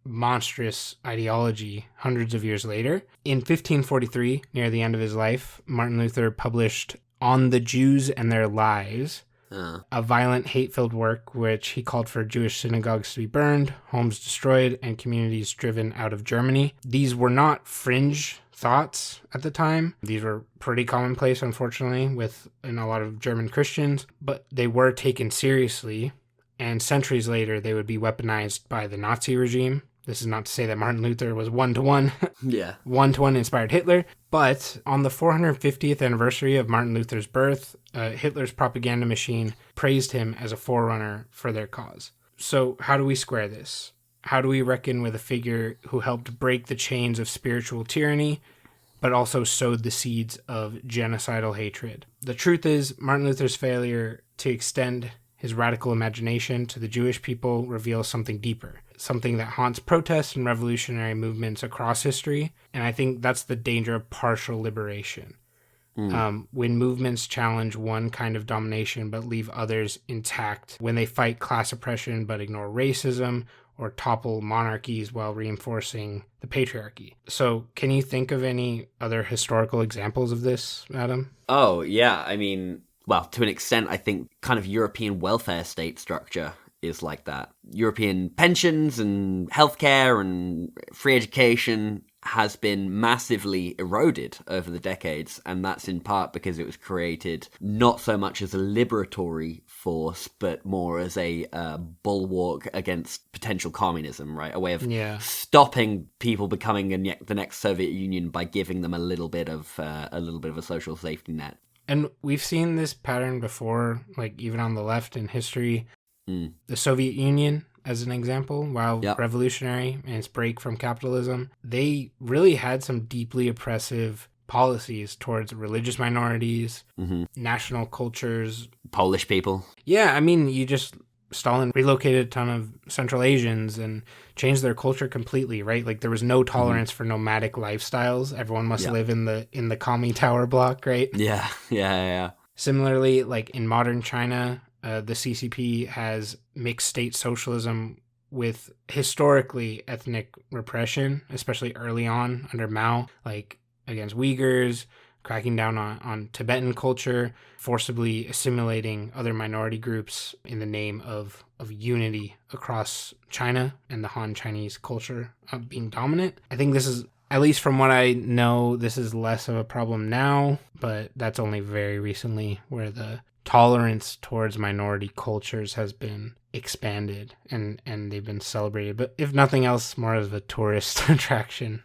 monstrous ideology hundreds of years later. In 1543, near the end of his life, Martin Luther published On the Jews and Their Lies, a violent, hate-filled work which he called for Jewish synagogues to be burned, homes destroyed, and communities driven out of Germany. These were not fringe thoughts at the time. These were pretty commonplace, unfortunately, in a lot of German Christians, but they were taken seriously, and centuries later they would be weaponized by the Nazi regime. This is not to say that Martin Luther was one-to-one. Yeah. One-to-one inspired Hitler. But on the 450th anniversary of Martin Luther's birth, Hitler's propaganda machine praised him as a forerunner for their cause. So how do we square this? How do we reckon with a figure who helped break the chains of spiritual tyranny, but also sowed the seeds of genocidal hatred? The truth is, Martin Luther's failure to extend his radical imagination to the Jewish people reveals something deeper, something that haunts protests and revolutionary movements across history, and I think that's the danger of partial liberation. When movements challenge one kind of domination but leave others intact, when they fight class oppression but ignore racism, or topple monarchies while reinforcing the patriarchy. So can you think of any other historical examples of this, Adam? Oh, yeah. I mean, well, to an extent, I think kind of European welfare state structure is like that. European pensions and healthcare and free education has been massively eroded over the decades, and that's in part because it was created not so much as a liberatory force, but more as a bulwark against potential communism, right? A way of stopping people becoming the next Soviet Union by giving them a little bit of a social safety net. And we've seen this pattern before, like even on the left in history. The Soviet Union, as an example, while revolutionary in its break from capitalism, they really had some deeply oppressive policies towards religious minorities, national cultures. Polish people. Yeah, I mean, Stalin relocated a ton of Central Asians and changed their culture completely, right? Like there was no tolerance for nomadic lifestyles. Everyone must live in the commie tower block, right? Yeah. Similarly, like in modern China, the CCP has mixed state socialism with historically ethnic repression, especially early on under Mao, like against Uyghurs, cracking down on Tibetan culture, forcibly assimilating other minority groups in the name of unity across China and the Han Chinese culture being dominant. I think this is, at least from what I know, this is less of a problem now, but that's only very recently where the tolerance towards minority cultures has been expanded and they've been celebrated, but if nothing else, more as a tourist attraction.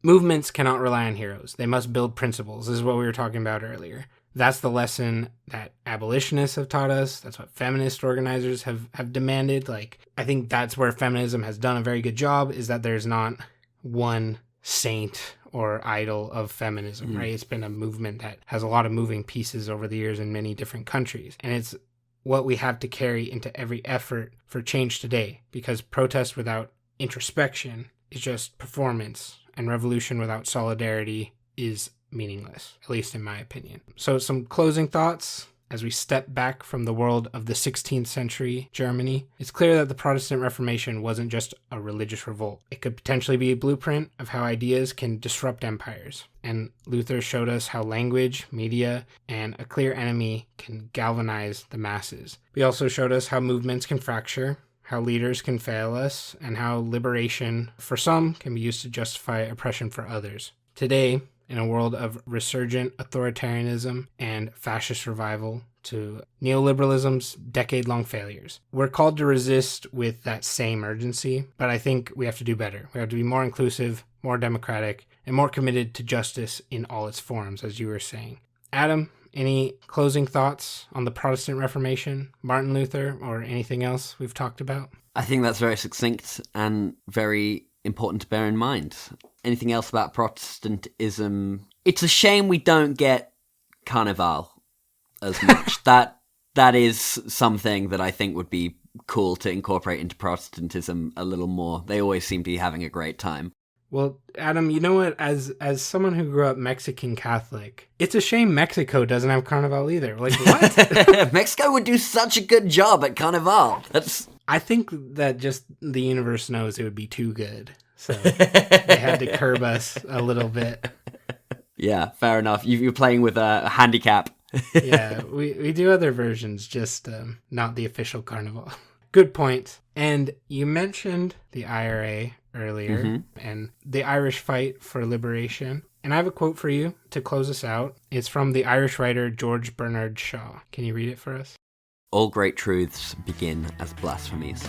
Movements cannot rely on heroes. They must build principles. This is what we were talking about earlier. That's the lesson that abolitionists have taught us. That's what feminist organizers have demanded. Like, I think that's where feminism has done a very good job, is that there's not one saint or idol of feminism, right? It's been a movement that has a lot of moving pieces over the years in many different countries. And it's what we have to carry into every effort for change today, because protest without introspection is just performance, and revolution without solidarity is meaningless, at least in my opinion. So some closing thoughts. As we step back from the world of the 16th century Germany, it's clear that the Protestant Reformation wasn't just a religious revolt. It could potentially be a blueprint of how ideas can disrupt empires. And Luther showed us how language, media, and a clear enemy can galvanize the masses. He also showed us how movements can fracture, how leaders can fail us, and how liberation for some can be used to justify oppression for others. Today, in a world of resurgent authoritarianism and fascist revival to neoliberalism's decade-long failures, we're called to resist with that same urgency, but I think we have to do better. We have to be more inclusive, more democratic, and more committed to justice in all its forms, as you were saying. Adam, any closing thoughts on the Protestant Reformation, Martin Luther, or anything else we've talked about? I think that's very succinct and very important to bear in mind. Anything else about Protestantism? It's a shame we don't get Carnival as much. That is something that I think would be cool to incorporate into Protestantism a little more. They always seem to be having a great time. Well, Adam, you know what? As someone who grew up Mexican Catholic, it's a shame Mexico doesn't have Carnival either. Like, what? Mexico would do such a good job at Carnival. I think that just the universe knows it would be too good. So they had to curb us a little bit. Yeah, fair enough. You're playing with a handicap. Yeah, we do other versions, just not the official Carnival. Good point. And you mentioned the IRA earlier and the Irish fight for liberation. And I have a quote for you to close us out. It's from the Irish writer George Bernard Shaw. Can you read it for us? All great truths begin as blasphemies.